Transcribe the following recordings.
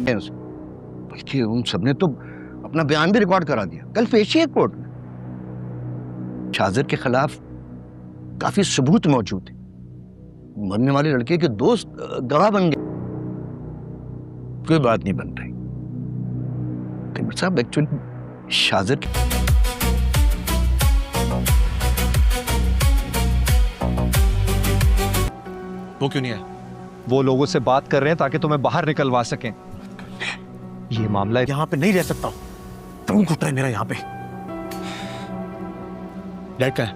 बल्कि उन सबने तो अपना बयान भी रिकॉर्ड करा दिया। कल पेशी है कोर्ट में। शाजिर के खिलाफ काफी सबूत मौजूद है। मरने वाले लड़के के दोस्त गवाह बन गए। कोई बात नहीं बन रही। तिमर साहब एक्चुअली शाजिर वो क्यों नहीं आया? वो लोगों से बात कर रहे हैं ताकि तुम्हें बाहर निकलवा सकें। ये मामला यहाँ पे नहीं रह सकता। तुम घुट रहा है मेरा यहाँ पे। डैड का है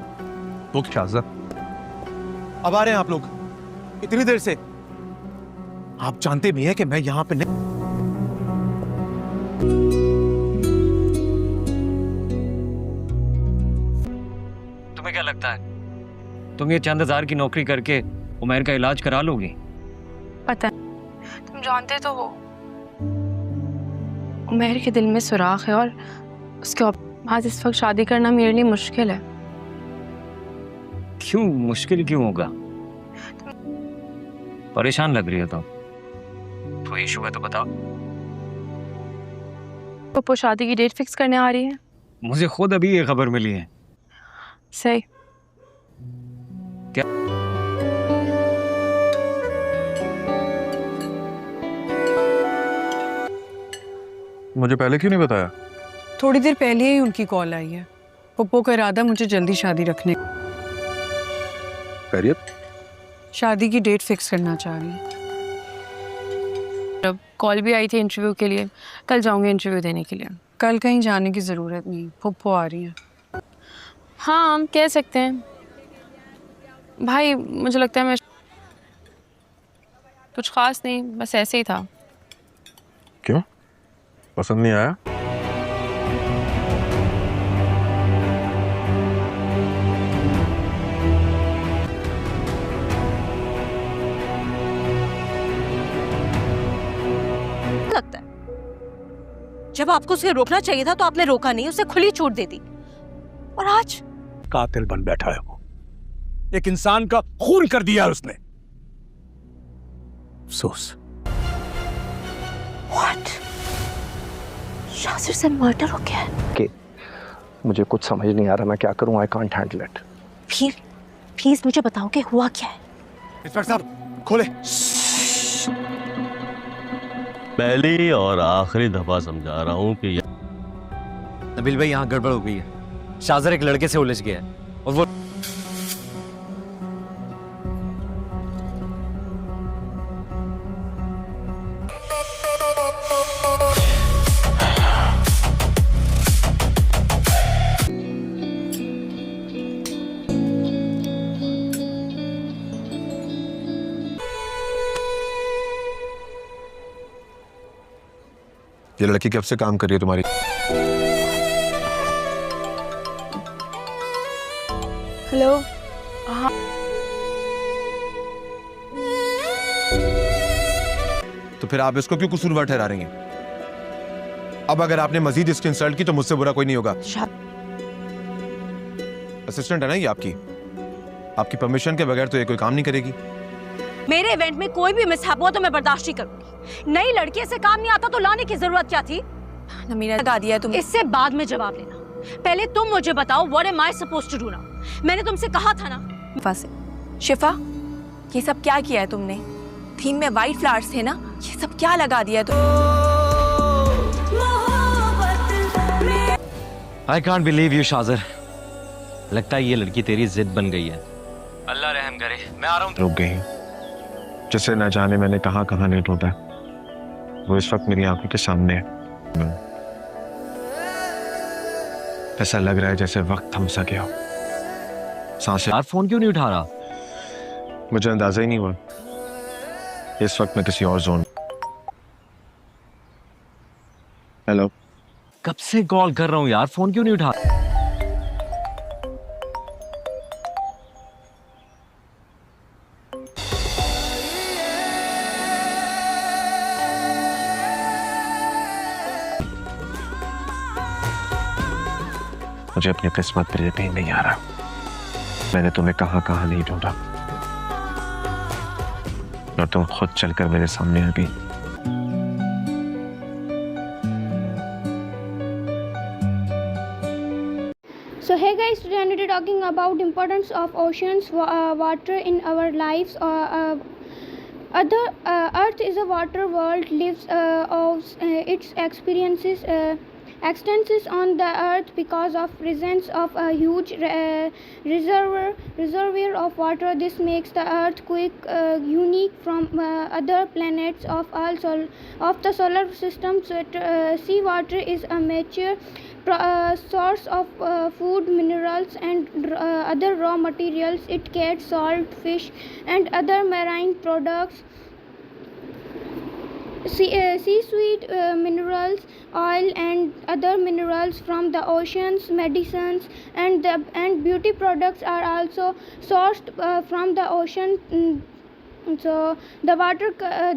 वो? शाज़र अब आ रहे हैं आप लोग इतनी देर से। आप जानते भी हैं कि मैं यहाँ पे नहीं। तुम्हें क्या लगता है तुम ये चंद हजार की नौकरी करके उमैर का इलाज करा लोगी? पता तुम जानते तो हो उमैर के दिल में सुराख है और उसके आज इस वक्त शादी करना मेरे लिए मुश्किल है। क्यों मुश्किल क्यों होगा? परेशान लग रही हो तुम। तो इशू है तो बताओ। पप्पू शादी की डेट फिक्स करने आ रही है। मुझे खुद अभी ये खबर मिली है। सही। क्या? मुझे पहले क्यों नहीं बताया? थोड़ी देर पहले ही उनकी कॉल आई है। पप्पू का इरादा मुझे जल्दी शादी रखने। खैरियत? शादी की डेट फिक्स करना चाह रही है। अब कॉल भी आई थी इंटरव्यू के लिए। कल जाऊंगी इंटरव्यू देने के लिए। कल कहीं जाने की ज़रूरत नहीं, पप्पू आ रही है। हाँ हम कह सकते हैं। भाई मुझे लगता है मैं कुछ खास नहीं, बस ऐसे ही था। क्यों? पसंद नहीं आया? लगता है जब आपको उसे रोकना चाहिए था तो आपने रोका नहीं, उसे खुली छूट दे दी। और आज कातिल बन बैठा है वो। एक इंसान का खून कर दिया उसने। अफसोस। What? शाजिर से मर्डर हो गया है? कि मुझे कुछ समझ नहीं आ रहा, मैं क्या करूं? I can't handle it. Please मुझे बताओ कि हुआ क्या है। इंस्पेक्टर साहब खोले। पहली और आखिरी दफा समझा रहा हूं कि नबील भाई यहाँ गड़बड़ हो गई है। शाजिर एक लड़के से उलझ गया है और वो ये लड़की कब से काम कर रही है तुम्हारी? हेलो। हाँ तो फिर आप इसको क्यों कसूरवार ठहरा रही हैं? अब अगर आपने मजीद इसकी इंसल्ट की तो मुझसे बुरा कोई नहीं होगा। असिस्टेंट है ना ये आपकी। आपकी परमिशन के बगैर तो ये कोई काम नहीं करेगी। मेरे इवेंट में कोई भी मिसहैप हुआ तो मैं बर्दाश्त नहीं करूंगी। नई लड़की से काम नहीं आता तो लाने की जरूरत क्या थी? नमीरा लगा दिया तुम। इससे बाद में जवाब लेना। पहले तुम मुझे बताओ what am I supposed to do now? मैंने तुमसे कहा था ना। शिफा ये सब क्या किया है तुमने? थीम में वाइट फ्लावर्स थे ना, ये सब क्या लगा दिया तुम? I can't believe you Shajir. लगता है ये लड़की तेरी जिद बन गई है। अल्लाह रहम करे। मैं आ रहा हूँ। रुक गई। जिसे न जाने मैंने कहां कहां नहीं ढूंढा, वो इस वक्त मेरी आंखों के सामने है। ऐसा लग रहा है जैसे वक्त थम सा गया हो। सांसें। यार फोन क्यों नहीं उठा रहा? मुझे अंदाजा ही नहीं हुआ। इस वक्त मैं किसी और जोन। हेलो। कब से कॉल कर रहा हूँ यार, फोन क्यों नहीं उठा? मुझे अपनी किस्मत पर यकीन नहीं आ रहा। मैंने तुम्हें कहां कहां नहीं ढूंढा और तुम खुद चलकर मेरे सामने आ गई। talking about importance of oceans, water in our lives. Earth is a water world. Lives of its experiences. Extends on the earth because of presence of a huge reservoir of water. This makes the earth unique from other planets of of the solar system. So seawater is a major source of food, minerals and other raw materials. It gets salt, fish and other marine products. Seaweed, minerals, oil and other minerals from the oceans, medicines and beauty products are also sourced from the ocean. So the water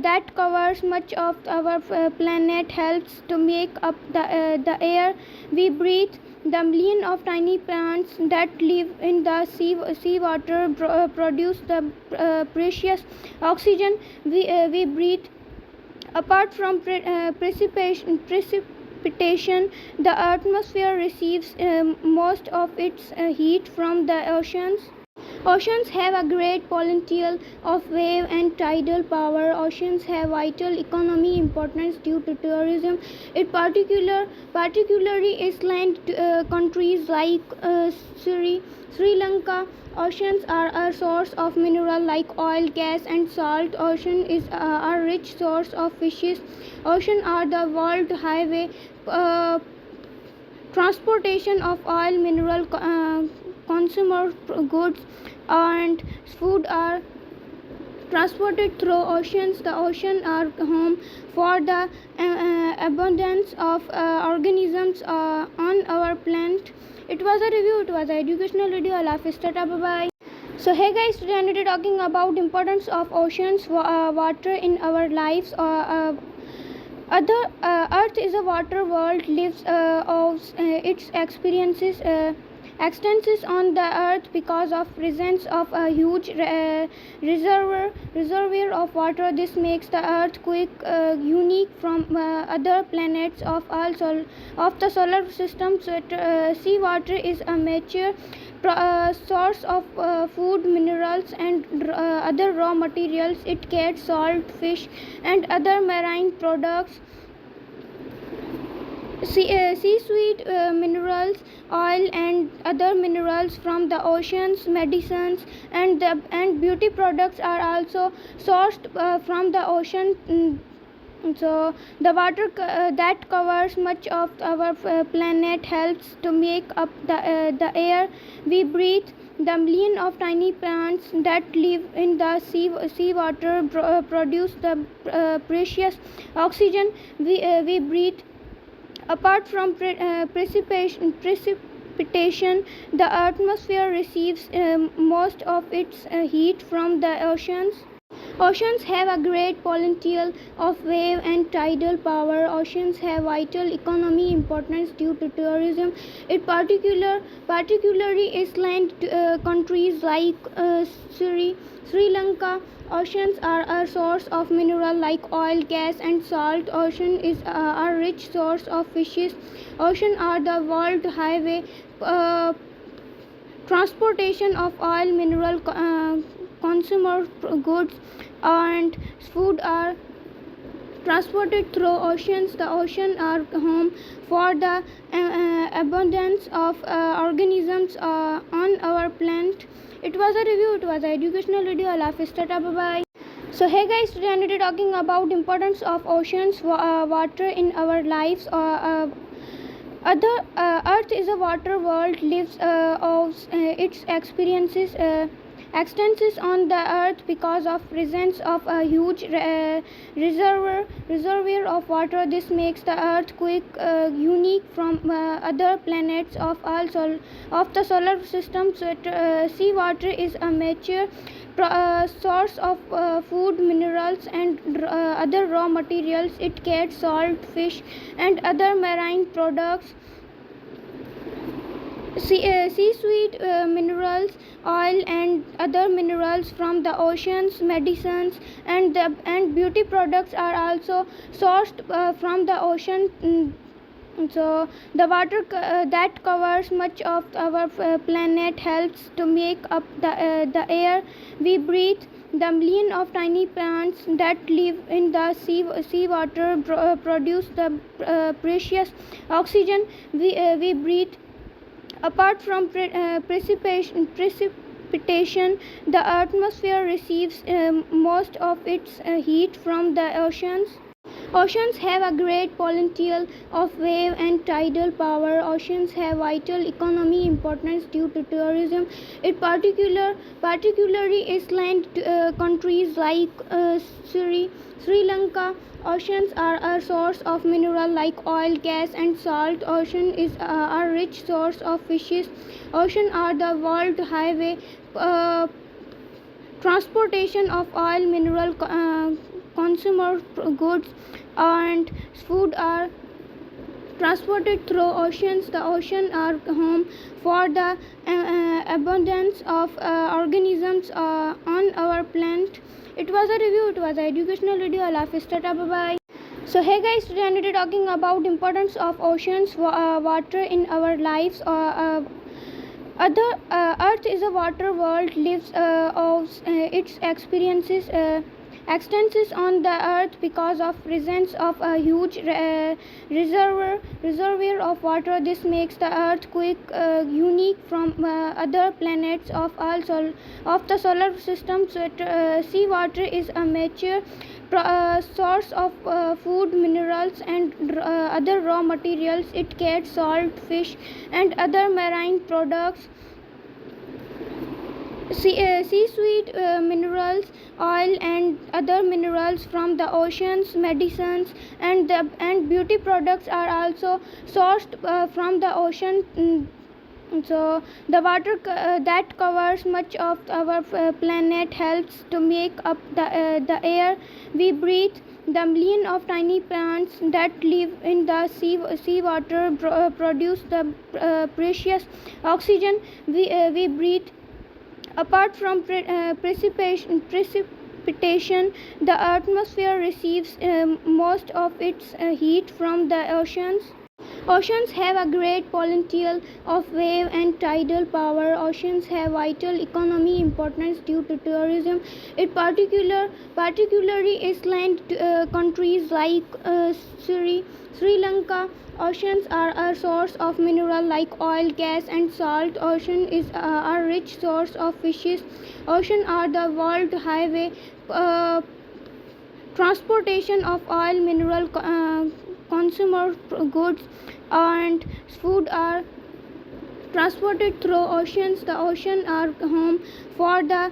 that covers much of our planet helps to make up the air we breathe. The million of tiny plants that live in the seawater produce the precious oxygen we breathe. Apart from precipitation, the atmosphere receives most of its heat from the oceans. Oceans have a great potential of wave and tidal power. Oceans have vital economic importance due to tourism. In particularly island countries like Sri Lanka. Oceans are a source of mineral like oil, gas and salt. Ocean is a rich source of fishes. Ocean are the world highway. Transportation of oil, mineral, consumer goods and food are transported through oceans. The ocean are home for the abundance of organisms on our planet. It was a review, it was an educational video. Allah Hafiz, tata, bye bye. So hey guys, today I'm going to talking about importance of oceans, water in our lives. Earth is a water world. Lives of its experiences. Extends on the earth because of presence of a huge reservoir of water. This makes the earth unique from other planets of the solar system. So seawater is a major source of food, minerals and other raw materials. It gets salt, fish and other marine products. Seaweed, minerals, oil and other minerals from the oceans, medicines and beauty products are also sourced from the ocean. So the water that covers much of our planet helps to make up the air we breathe. The million of tiny plants that live in the seawater produce the precious oxygen we breathe. Apart from precipitation, the atmosphere receives most of its heat from the oceans. Oceans have a great potential of wave and tidal power. Oceans have vital economic importance due to tourism. In particularly island countries like Sri Lanka. Oceans are a source of mineral like oil, gas and salt. Ocean is a rich source of fishes. Ocean are the world highway. Transportation of oil, mineral, consumer goods and food are transported through oceans. The ocean are home for the abundance of organisms on our planet. It was a review, it was an educational video. Allah Hafiz, tata, bye bye. So hey guys, today I'm going to talking about importance of oceans, water in our lives. Earth is a water world. Lives of its experiences. Extends on the earth because of presence of a huge reservoir of water. This makes the earth unique from other planets of the solar system. So seawater is a major source of food, minerals and other raw materials. It gets salt, fish and other marine products. Seaweed, minerals, oil and other minerals from the oceans, medicines and beauty products are also sourced from the ocean. So the water that covers much of our planet helps to make up the air we breathe. The million of tiny plants that live in the seawater produce the precious oxygen we breathe. Apart from precipitation, the atmosphere receives most of its heat from the oceans. Oceans have a great potential of wave and tidal power. Oceans have vital economic importance due to tourism. In particularly island countries like Sri Lanka. Oceans are a source of mineral like oil, gas, and salt. Ocean is a rich source of fishes. Ocean are the world highway. Transportation of oil, mineral, consumer goods, and food are transported through oceans. The ocean are home for the abundance of organisms on our planet. It was a review. It was an educational video. Allah Hafiz. Tata. Bye bye. So hey guys, today I'm going to talking about importance of oceans, water in our lives. Earth is a water world. Lives of its experiences. Extends on the earth because of presence of a huge reservoir of water. This makes the earth unique from other planets of the solar system. So seawater is a major source of food, minerals, and other raw materials. It gets salt, fish, and other marine products. Seaweed, minerals, oil, and other minerals from the oceans, medicines, and beauty products are also sourced from the ocean. So the water that covers much of our planet helps to make up the air we breathe. The million of tiny plants that live in the seawater produce the precious oxygen we breathe. Apart from precipitation, the atmosphere receives most of its heat from the oceans. Oceans have a great potential of wave and tidal power. Oceans have vital economic importance due to tourism. In particularly island countries like Sri Lanka. Oceans are a source of mineral like oil, gas, and salt. Ocean is a rich source of fishes. Ocean are the world highway. Transportation of oil, mineral, consumer goods, and food are transported through oceans. The ocean are home for the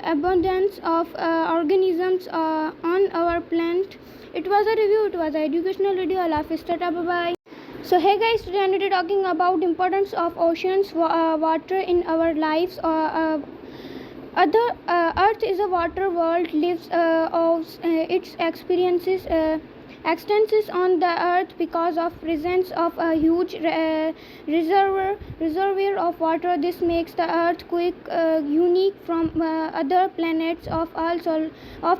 abundance of organisms on our planet. It was a review. It was an educational video. Allah Hafiz. Tata. Bye bye. So hey guys, today I'm going to talking about importance of oceans, water in our lives. Earth is a water world. Lives of its experiences. Extends on the earth because of presence of a huge reservoir of water. This makes the earth unique from other planets of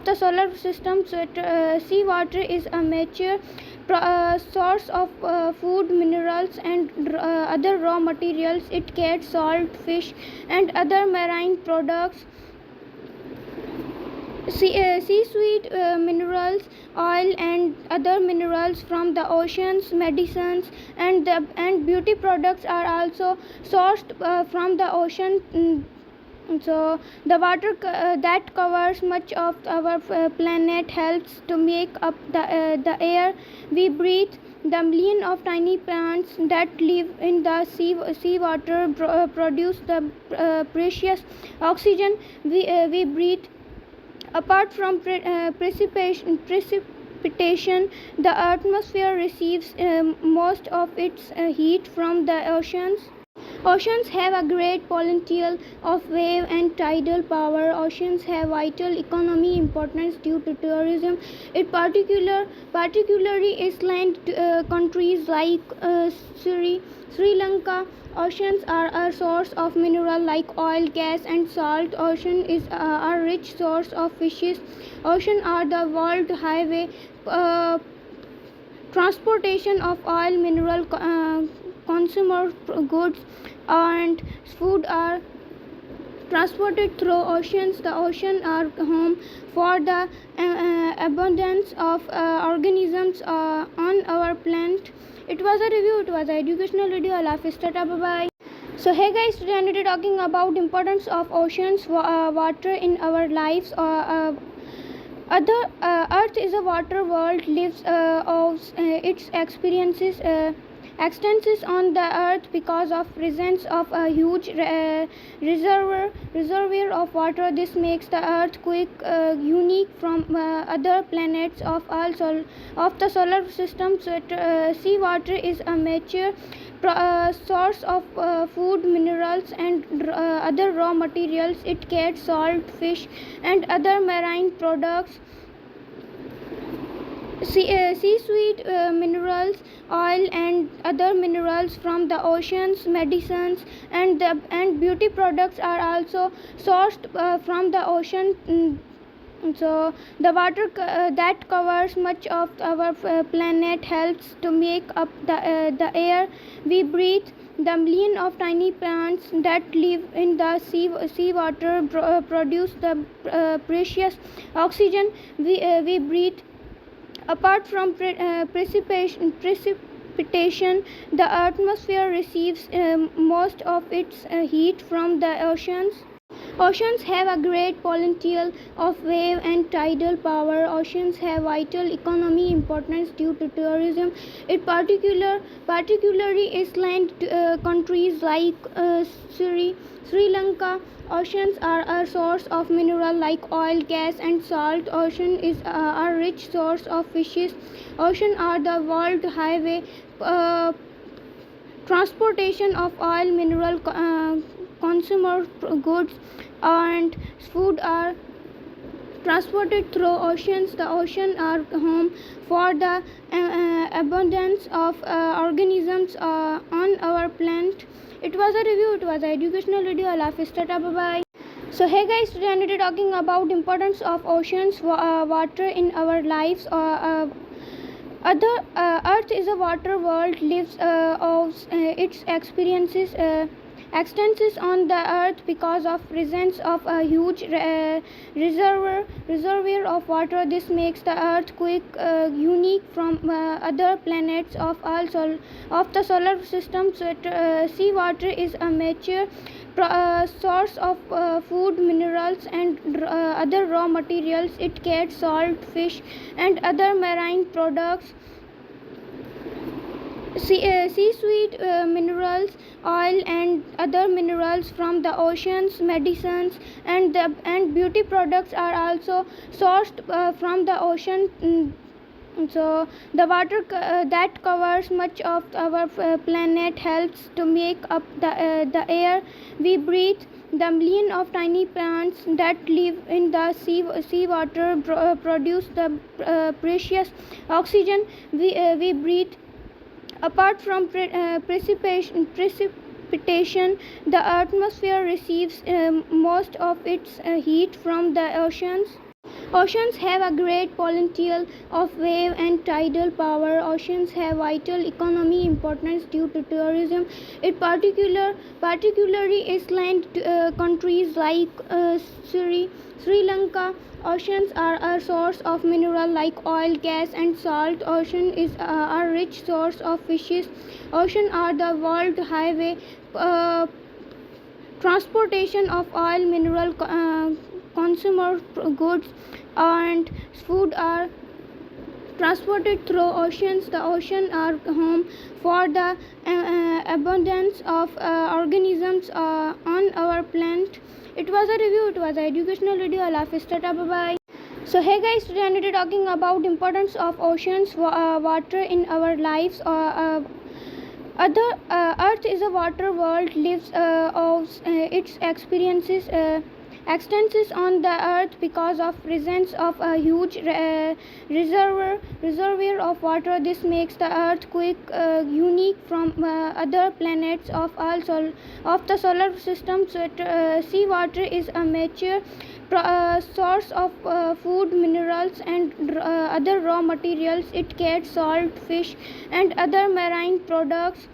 the solar system. So seawater is a major source of food, minerals, and other raw materials. It gets salt, fish, and other marine products. Seaweed, minerals, oil, and other minerals from the oceans, medicines, and beauty products are also sourced from the ocean. So the water that covers much of our planet helps to make up the air we breathe. The million of tiny plants that live in the seawater produce the precious oxygen we breathe. Apart from precipitation, the atmosphere receives most of its heat from the oceans. Oceans have a great potential of wave and tidal power. Oceans have vital economic importance due to tourism. In particularly island countries like Sri Lanka. Oceans are a source of mineral like oil, gas, and salt. Ocean is a rich source of fishes. Ocean are the world highway. transportation of oil, mineral, consumer goods, and food are transported through oceans. The ocean are home for the abundance of organisms on our planet. It was a review. It was an educational video. Allah Hafiz. Tata. Bye bye. So hey guys, today I'm talking about importance of oceans, water in our lives. Earth is a water world. Lives of its experiences. Extends on the earth because of presence of a huge reservoir of water. This makes the earth unique from other planets of of the solar system. So seawater is a major source of food, minerals, and other raw materials. It gets salt, fish, and other marine products. Seaweed, minerals, oil, and other minerals from the oceans, medicines, and beauty products are also sourced from the ocean. So the water that covers much of our planet helps to make up the air we breathe. The million of tiny plants that live in the seawater produce the precious oxygen we breathe. Apart from precipitation, the atmosphere receives most of its heat from the oceans. Oceans have a great potential of wave and tidal power. Oceans have vital economic importance due to tourism. It particularly island countries like Sri Lanka. Oceans are a source of mineral like oil, gas, and salt. Ocean is a rich source of fishes. Ocean are the world highway. Transportation of oil, mineral, consumer goods, and food are transported through oceans. The ocean are home for the abundance of organisms on our planet. It was a review. It was an educational video. Allah Hafiz. Tata. Bye bye. So hey guys, today I'm talking about importance of oceans, water in our lives. Earth is a water world. Lives of its experiences. Extends on the earth because of presence of a huge reservoir of water. This makes the earth unique from other planets of the solar system. So seawater is a major source of food, minerals, and other raw materials. It gets salt, fish, and other marine products. Seaweed, minerals, oil, and other minerals from the oceans, medicines, and beauty products are also sourced from the ocean. So the water that covers much of our planet helps to make up the air we breathe. The million of tiny plants that live in the seawater produce the precious oxygen we breathe. Apart from precipitation, the atmosphere receives most of its heat from the oceans. Oceans have a great potential of wave and tidal power. Oceans have vital economic importance due to tourism. It particularly island countries like Sri Lanka. Oceans are a source of mineral like oil, gas, and salt. Ocean is a rich source of fishes. Ocean are the world highway. Transportation of oil, mineral, consumer goods, and food are transported through oceans. The ocean are home for the abundance of organisms on our planet. It was a review. It was an educational video. Allah Hafiz. Tata. Bye bye. So hey guys, today I'm talking about importance of oceans, water in our lives. Earth is a water world. Lives of its experiences. Extends on the earth because of presence of a huge reservoir of water. This makes the earth unique from other planets of the solar system. So seawater is a major source of food, minerals, and other raw materials. It gets salt, fish, and other marine products.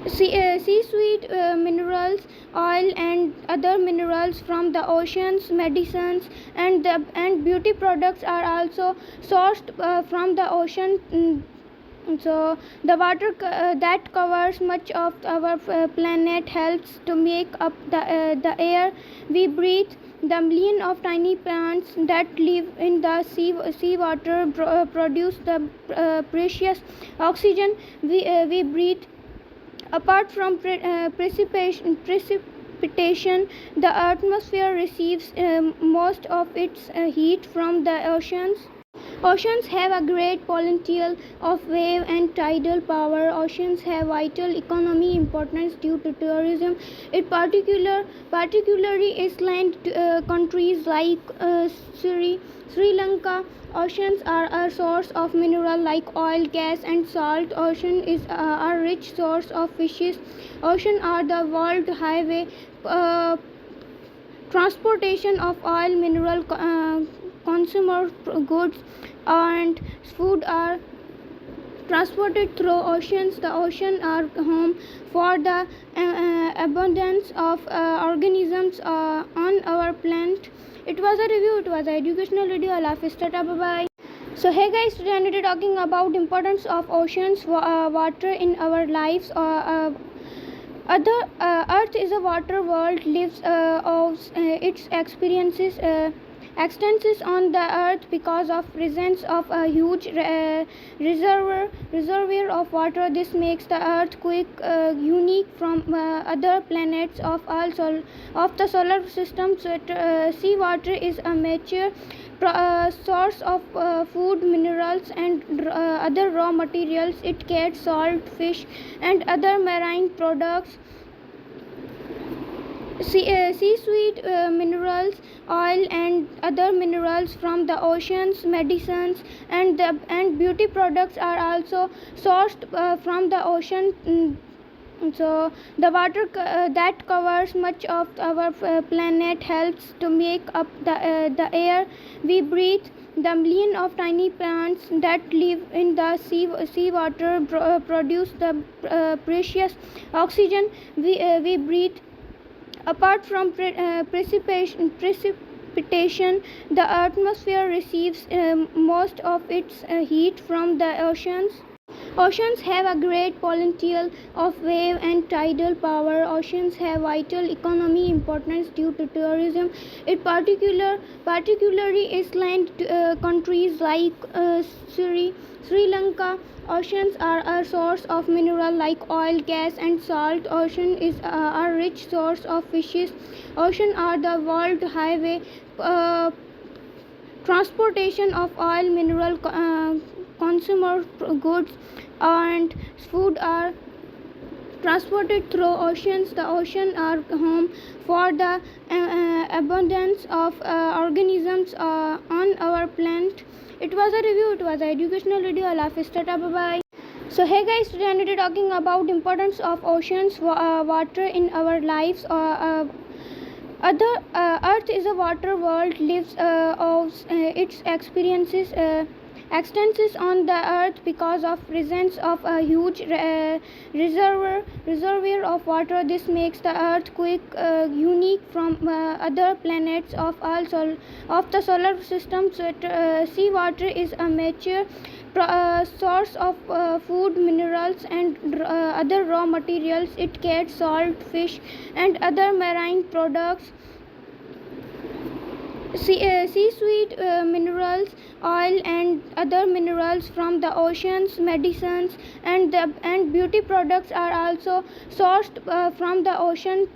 Seaweed, minerals, oil, and other minerals from the oceans, medicines, and beauty products are also sourced from the ocean. So the water that covers much of our planet helps to make up the air we breathe. The million of tiny plants that live in the seawater produce the precious oxygen we breathe. Apart from precipitation, the atmosphere receives most of its heat from the oceans. Oceans have a great potential of wave and tidal power. Oceans have vital economic importance due to tourism. In particularly island countries like Sri Lanka. Oceans are a source of mineral like oil, gas, and salt. Ocean is a rich source of fishes. Ocean are the world highway. Transportation of oil, mineral, consumer goods, and food are transported through oceans. The ocean are home for the abundance of organisms on our planet. It was a review. It was an educational video. Allah Hafiz, tata, bye bye. So hey guys, today I'm going to be talking about importance of oceans, water in our lives. Earth is a water world. Lives of its experiences. Extends on the earth because of presence of a huge reservoir of water. This makes the earth unique from other planets of the solar system. So seawater is a major source of food, minerals, and other raw materials. It gets salt, fish, and other marine products. Seaweed, minerals, oil, and other minerals from the oceans, medicines, and beauty products are also sourced from the ocean. So the water that covers much of our planet helps to make up the air we breathe. The million of tiny plants that live in the seawater produce the precious oxygen we breathe. Apart from precipitation, the atmosphere receives most of its heat from the oceans. Oceans have a great potential of wave and tidal power. Oceans have vital economic importance due to tourism. In particularly island countries like Sri Lanka. Oceans are a source of mineral like oil, gas, and salt. Ocean is a rich source of fishes. Ocean are the world highway. Transportation of oil, mineral, consumer goods, and food are transported through oceans. The ocean are home for the abundance of organisms on our planet. It was a review. It was an educational video. Allah Hafiz, tata, bye bye. So hey guys, today I'm going to be talking about importance of oceans, water in our lives. Earth is a water world. Lives of its experiences. Extends on the earth because of presence of a huge reservoir of water. This makes the earth unique from other planets of the solar system. So seawater is a major source of food, minerals, and other raw materials. It gets salt, fish, and other marine products. Seaweed, minerals, oil, and other minerals from the oceans, medicines, and beauty products are also sourced from the ocean.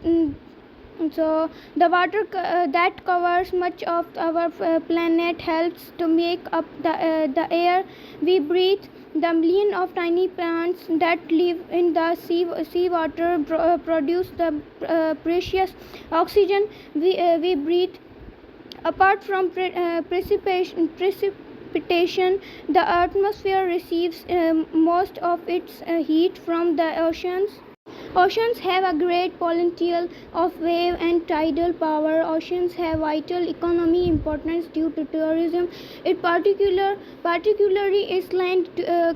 So the water that covers much of our planet helps to make up the air we breathe. The million of tiny plants that live in the seawater produce the precious oxygen we breathe. Apart from precipitation, the atmosphere receives most of its heat from the oceans. Oceans have a great potential of wave and tidal power. Oceans have vital economic importance due to tourism. In particularly island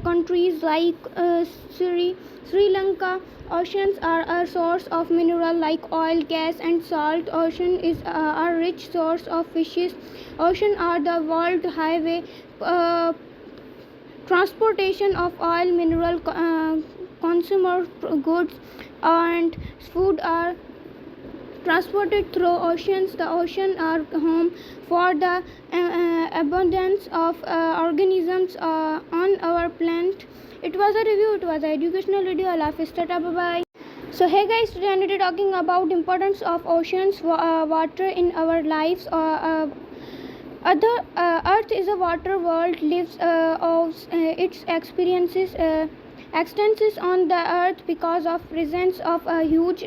countries like Sri Lanka. Oceans are a source of mineral like oil, gas, and salt. Ocean is a rich source of fishes. Ocean are the world highway. Transportation of oil, mineral, consumer goods, and food are transported through oceans. The ocean are home for the abundance of organisms on our planet. It was a review. It was an educational video. Allah Hafiz. Tata. Bye bye. So hey guys, today I'm talking about importance of oceans, water in our lives. Earth is a water world. Lives of its experiences. Extends on the earth because of presence of a huge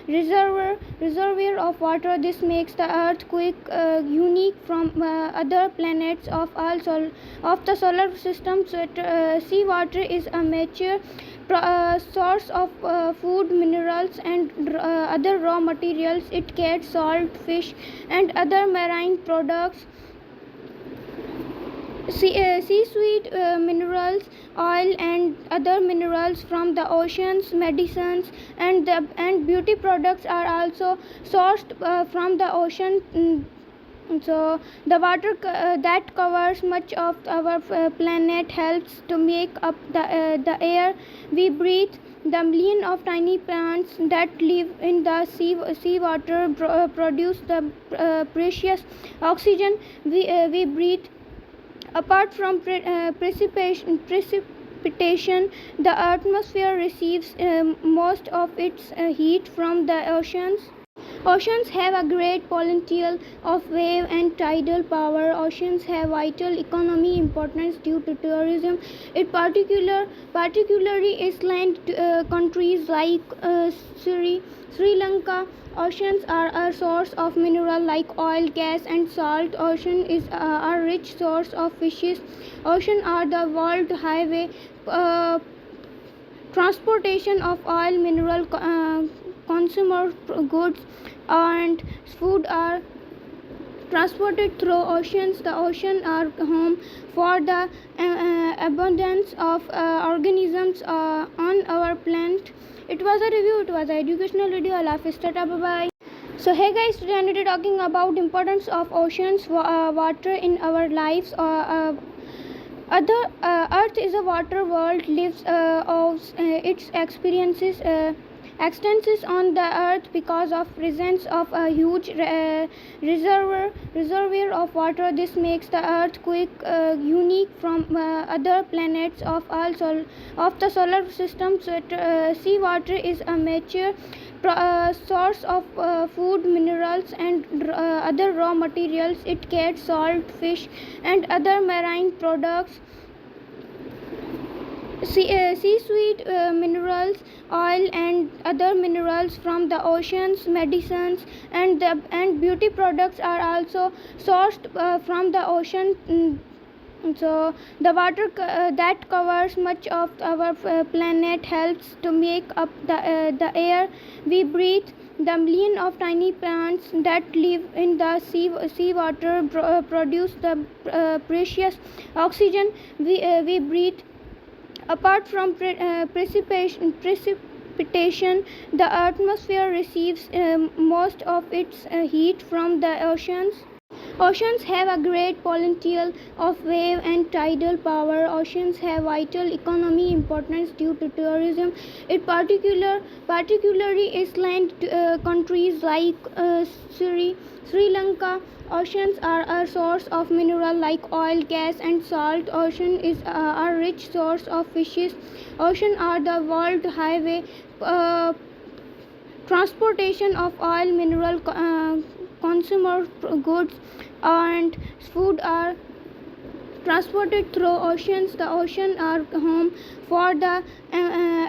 reservoir of water. This makes the earth unique from other planets of the solar system. So seawater is a major source of food, minerals, and other raw materials. It gets salt, fish, and other marine products. Seaweed, minerals, oil, and other minerals from the oceans, medicines, and beauty products are also sourced from the ocean. So the water that covers much of our planet helps to make up the air we breathe. The million of tiny plants that live in the seawater produce the precious oxygen we breathe. Apart from precipitation, the atmosphere receives most of its heat from the oceans. Oceans have a great potential of wave and tidal power. Oceans have vital economic importance due to tourism. In particularly island countries like Sri Lanka. Oceans are a source of mineral like oil, gas, and salt. Ocean is a rich source of fishes. Ocean are the world highway. Transportation of oil, mineral, consumer goods, and food are transported through oceans. The ocean are home for the abundance of organisms on our planet. It was a review. It was an educational video. Allah Hafiz. Tata. Bye bye. So hey guys, today I'm talking about importance of oceans, water in our lives. Earth is a water world. Lives of its experiences. Extends on the earth because of presence of a huge reservoir of water. This makes the earth unique from other planets of the solar system. So seawater is a major source of food, minerals, and other raw materials. It gets salt, fish, and other marine products. Seaweed, minerals, oil, and other minerals from the oceans, medicines, and beauty products are also sourced from the ocean. So the water that covers much of our planet helps to make up the air we breathe. The million of tiny plants that live in the seawater produce the precious oxygen we breathe. Apart from precipitation, the atmosphere receives most of its heat from the oceans. Oceans have a great potential of wave and tidal power. Oceans have vital economic importance due to tourism. In particularly island countries like Sri Lanka. Oceans are a source of mineral like oil, gas, and salt. Ocean is a rich source of fishes. Ocean are the world highway. Transportation of oil, mineral, consumer goods, and food are transported through oceans. The ocean are home for the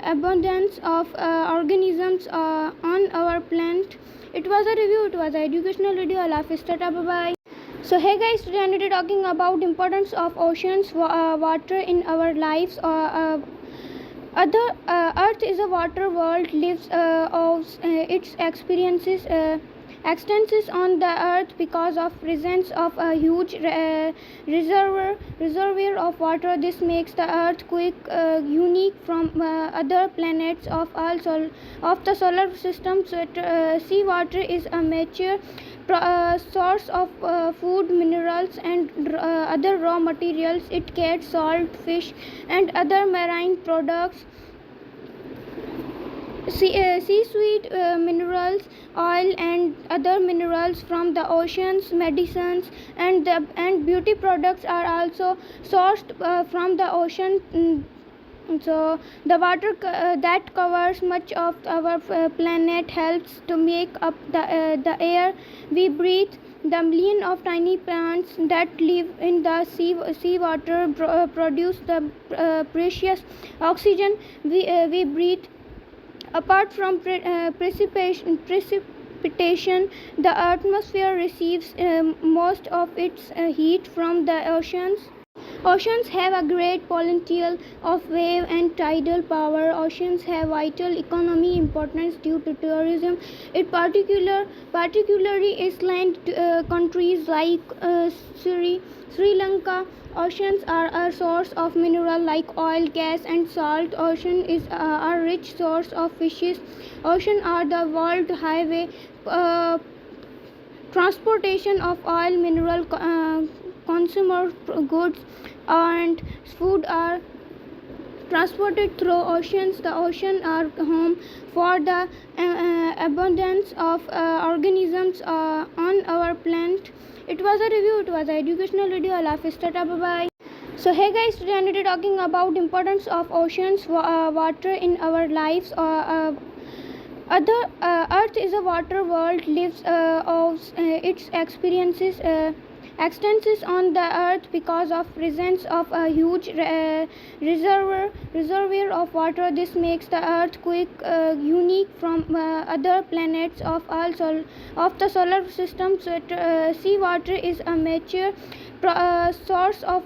abundance of organisms on our planet. It was a review. It was an educational video. Allah Hafiz. Tata. Bye bye. So hey guys, today I'm talking about importance of oceans, water in our lives. Earth is a water world, lives of its experiences. Extends on the earth because of presence of a huge reservoir of water. This makes the earth quick unique from other planets of of the solar system. So seawater is a mature source of food, minerals and other raw materials. It gets salt, fish and other marine products. Seaweed, minerals, oil and other minerals from the oceans, medicines and beauty products are also sourced from the ocean. So the water that covers much of our planet helps to make up the air we breathe. The million of tiny plants that live in the seawater produce the precious oxygen we breathe. Apart from precipitation, the atmosphere receives most of its heat from the oceans. Oceans have a great potential of wave and tidal power. Oceans have vital economic importance due to tourism. In particularly island countries like Sri Lanka. Oceans are a source of mineral like oil, gas and salt. Ocean is a rich source of fishes. Ocean are the world highway. Transportation of oil, mineral, consumer goods and food are transported through oceans. The ocean are home for the abundance of organisms on our planet. It was a review, it was an educational video. Allah Hafiz, tata, bye bye. So hey guys, today I'm going to be talking about importance of oceans, water in our lives. Earth is a water world, lives of its experiences. Extends on the earth because of presence of a huge reservoir of water. This makes the earth quick unique from other planets of the solar system. So seawater is a mature source of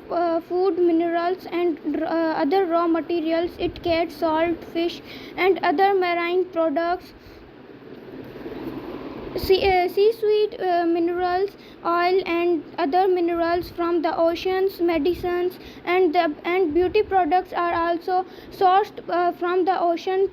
food, minerals and other raw materials. It gets salt, fish and other marine products. Seaweed, minerals, oil and other minerals from the oceans, medicines and beauty products are also sourced from the ocean.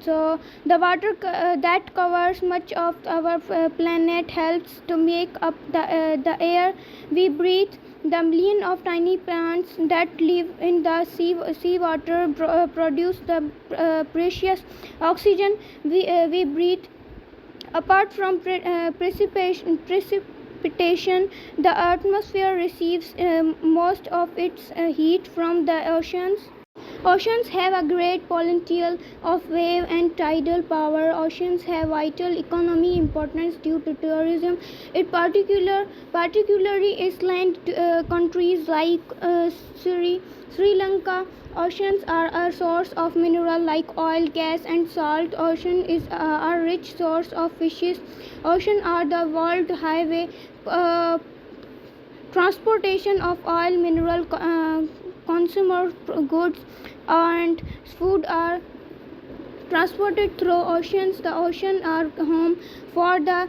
So the water that covers much of our planet helps to make up the air we breathe. The million of tiny plants that live in the seawater produce the precious oxygen we breathe. Apart from precipitation, the atmosphere receives most of its heat from the oceans. Oceans have a great potential of wave and tidal power. Oceans have vital economic importance due to tourism. In particularly island countries like Sri Lanka. Oceans are a source of mineral like oil, gas and salt. Ocean is a rich source of fishes. Ocean are the world highway. Transportation of oil, mineral, consumer goods and food are transported through oceans. The ocean are home for the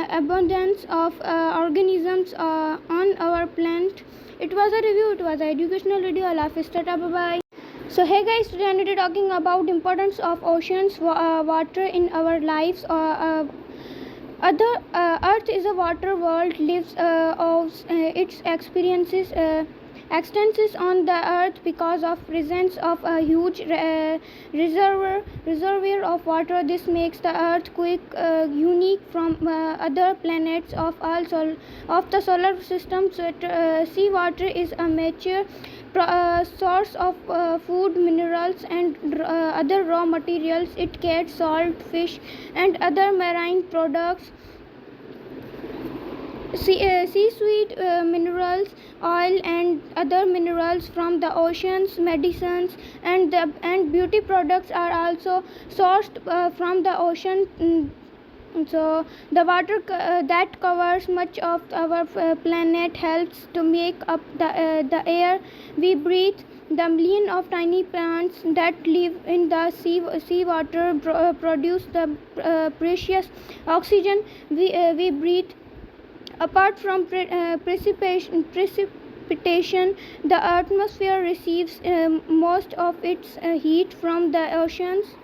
abundance of organisms on our planet. It was a review, it was an educational video. Allah Hafiz, tata, bye bye. So hey guys, today I'm going to be talking about importance of oceans, water in our lives. Earth is a water world, lives of its experiences. Extends on the earth because of presence of a huge reservoir of water. This makes the earth quick unique from other planets of the solar system. So seawater is a mature source of food, minerals and other raw materials. It gets salt, fish and other marine products. Seaweed, minerals, oil and other minerals from the oceans, medicines and beauty products are also sourced from the ocean. So the water that covers much of our planet helps to make up the air we breathe. The million of tiny plants that live in the seawater produce the precious oxygen we breathe. Apart from precipitation, the atmosphere receives most of its heat from the oceans.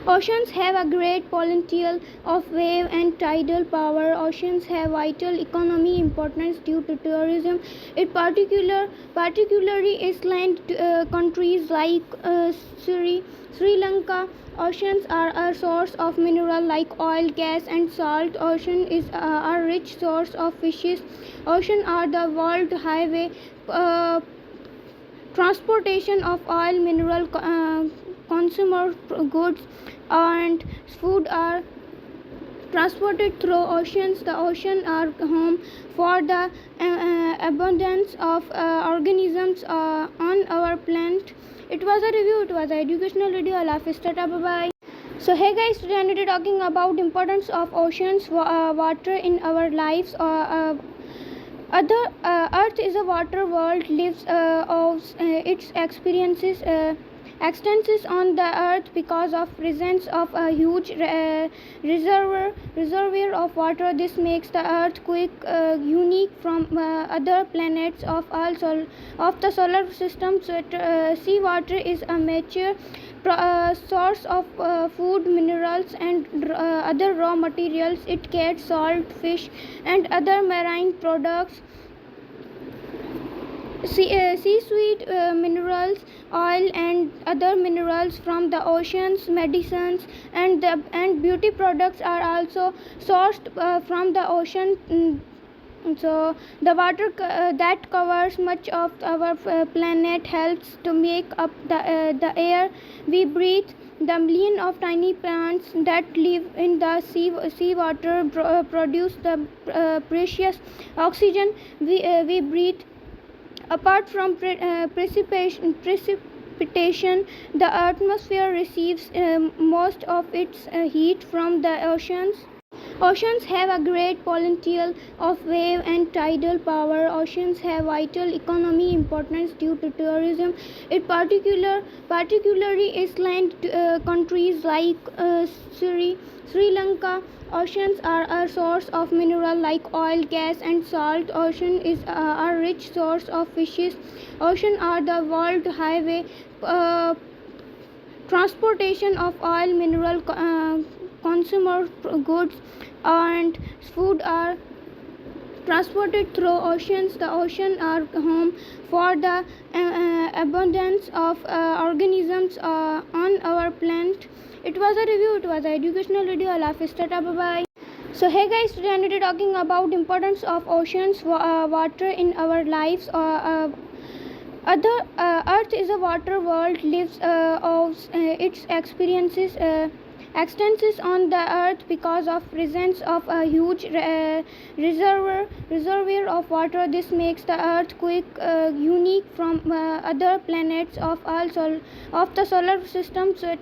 Oceans have a great potential of wave and tidal power. Oceans have vital economic importance due to tourism. In particularly island countries like Sri Lanka. Oceans are a source of mineral like oil, gas, and salt. Ocean is a rich source of fishes. Ocean are the world highway. Transportation of oil, mineral, consumer goods, and food are transported through oceans. The ocean are home for the abundance of organisms on our planet. It was a review. It was an educational video. Allah Hafiz. Tata. Bye bye. So hey guys, today I'm talking about importance of oceans, water in our lives. Earth is a water world. Lives of its experiences. Extends on the earth because of presence of a huge reservoir of water. This makes the earth unique from other planets of the solar system. So seawater is a major source of food, minerals, and other raw materials. It gets salt, fish, and other marine products. Seaweed, minerals, oil, and other minerals from the oceans, medicines, and beauty products are also sourced from the ocean. So the water that covers much of our planet helps to make up the air we breathe. The million of tiny plants that live in the seawater produce the precious oxygen we breathe. Apart from precipitation, the atmosphere receives most of its heat from the oceans. Oceans have a great potential of wave and tidal power. Oceans have vital economic importance due to tourism. In particularly island countries like Sri Lanka. Oceans are a source of mineral like oil, gas, and salt. Ocean is a rich source of fishes. Ocean are the world highway. Transportation of oil, mineral, consumer goods, and food are transported through oceans. The ocean are home for the abundance of organisms on our planet. It was a review. It was an educational video. Allah Hafiz. Tata. Bye bye. So hey guys, today I'm talking about importance of oceans, water in our lives. Earth is a water world. Lives of its experiences. Extends on the earth because of presence of a huge reservoir of water. This makes the earth unique from other planets of the solar system. So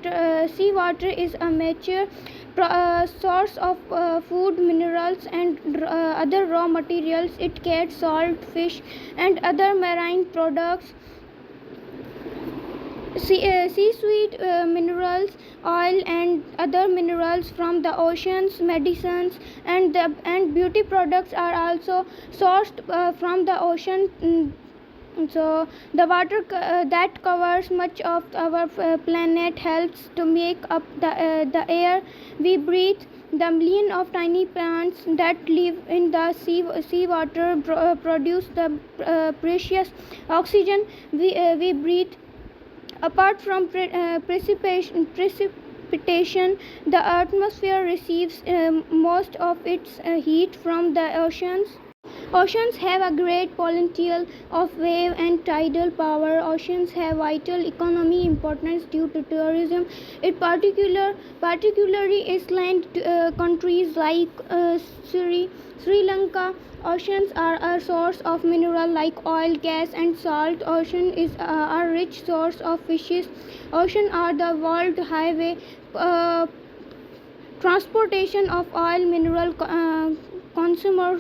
seawater is a major source of food, minerals, and other raw materials. It gets salt, fish, and other marine products. Seaweed, minerals, oil, and other minerals from the oceans, medicines, and beauty products are also sourced from the ocean. So the water that covers much of our planet helps to make up the air we breathe. The million of tiny plants that live in the seawater produce the precious oxygen we breathe. Apart from precipitation, the atmosphere receives most of its heat from the oceans. Oceans have a great potential of wave and tidal power. Oceans have vital economic importance due to tourism. In particularly island countries like Sri Lanka. Oceans are a source of mineral like oil, gas, and salt. Ocean is a rich source of fishes. Ocean are the world highway. transportation of oil, mineral, consumer